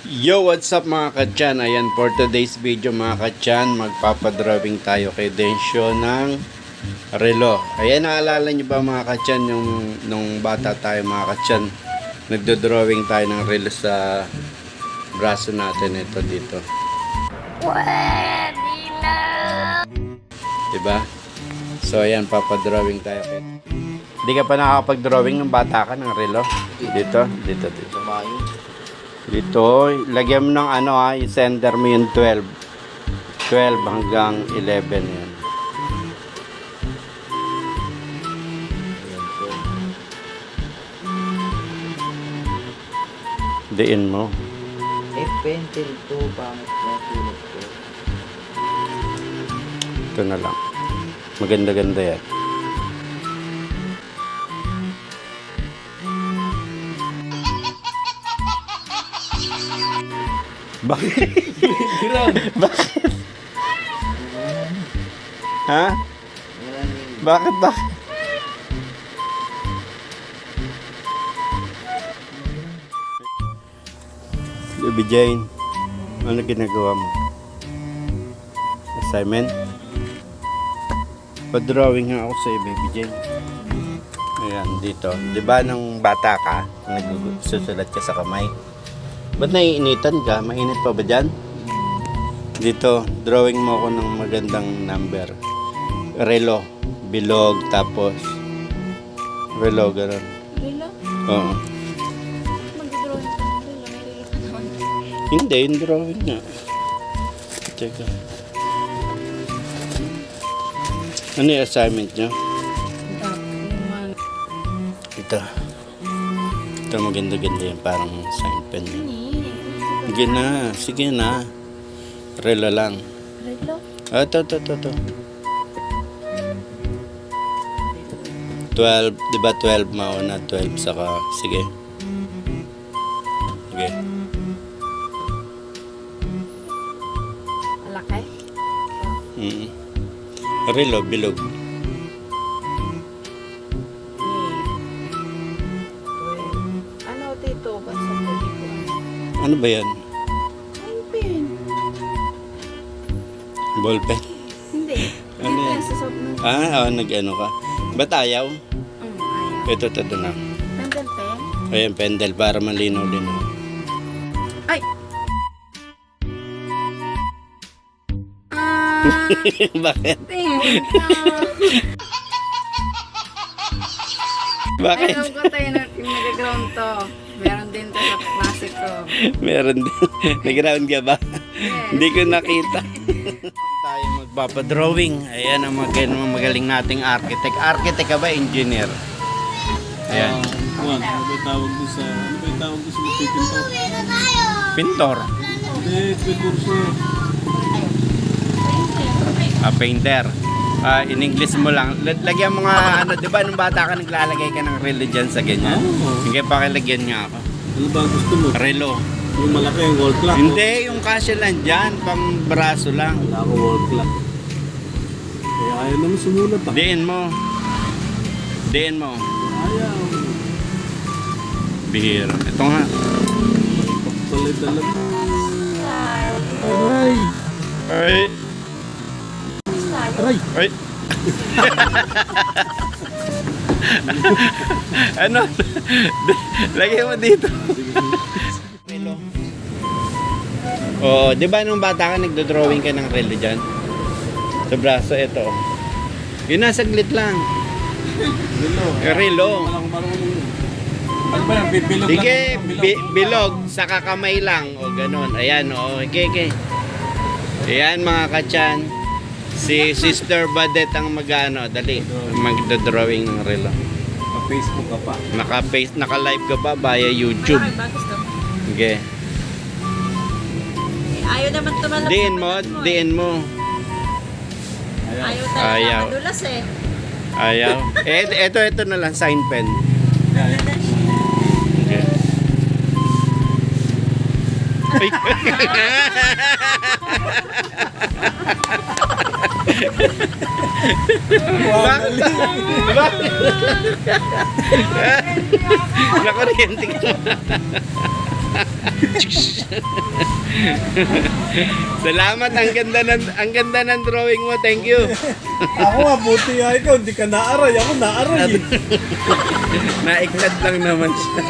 Yo, what's up mga katyan? Ayan, for today's video mga katyan, magpapadrawing tayo kay Densyo ng relo. Ayan, naalala nyo ba mga katyan, yung nung bata tayo mga katyan, nagdodrawing tayo ng relo sa braso natin. Ito dito. Diba? So ayan, papadrawing tayo kay. Hindi ka pa nakakapag-drawing ng bata ka ng relo? Dito. Dito, lagyan mo ng ano i-sender mo yung 12 hanggang 11 yan. Diin mo. Pencil 2, pangit na sulit ko. Ito na lang. Maganda-ganda yan. Bakit? Bakit? Ha? Bakit? Baby Jane, ano ginagawa mo? Assignment? Pa-drawing nga ako sa'yo, Baby Jane. Ayan, dito. Diba nung bata ka, nagsusulat ka sa kamay? Ba't naiinitan ka? Mainit pa ba dyan? Dito, drawing mo ako ng magandang number. Relo. Bilog, tapos relo, gano'n. Relo? Oo. Mag-drawing ka ng relo. May relo ka naman. Hindi, yung drawing nga. Teka. Ano yung assignment nyo? Ito. Ito maganda-ganda yan. Parang sign pen yun. Sige na. Sige na. Relo lang. Relo? Ah, ito. 12. Diba 12 mauna? 12 saka. Sige. Sige. Malaki? Relo, bilog. Ano, tito? Basta po dito. Ano ba yan? Ay, pen. Ballpen? Hindi. Ano Dito yan? yan sa sob mo. Nag-ano ka. Ba't ayaw? Ayaw. Ito na. Pendel pen? Ayan, pendel para malinaw-linaw. Ay! Bakit? Ay, Bakit? alam ko tayo na yung nag-ground to. Meron din to sa classic ko. Meron din. Nag-round ka ba? Yes. Hindi ko nakita. Tayo magpapadrawing. Ayan ang magaling nating architect. Architect ka ba? Engineer? Ayan. Ano ba tawag doon sa magpipintor? Pintor. Hindi, precursor. Painter. In English mo lang. Lagyan mo nga, di ba nung bata ka naglalagay ka ng relo dyan sa ganyan? Oo. Sige, pakilagyan nga ako. Ano ba ang gusto mo? Relo. Yung malaki, yung wall clock. Hindi, yung kasya lang dyan, pang braso lang. Wala akong wall clock. Kaya ayaw naman sumulat ah. Diin mo. Ayaw. Bihira. Ito nga. Pagpalit alam. Aray! Ay. Aray! Ay. Ano? Lagay mo dito. Relo. Oo, di ba nung bata ka nagdo-drawing ka ng relo dyan? Sa braso, ito. Yun na, saglit lang. Relo. Walang marunong. Ano ba yan? Bilog Sige, lang. bilog, sa kakamay lang. O, ganun. Ayan, o. Okay. Ayan, mga katyan. Si Sister Badet ang dali, magdodrawing ng relo. Facebook ka pa. Naka-live ka pa via YouTube. Bakit ba gusto mo? Okay. Ayaw naman tumalab Diin mo. Ayaw Ayaw. talaga. Madulas eh. Ayaw. Ito na lang, sign pen. Okay. Ay. Bakit? Nakuryente ka. Salamat, ang ganda ng drawing mo. Thank you. Ako nga, buti nga ikaw, hindi ka naaray. Ako naaray. Naiklad lang naman siya.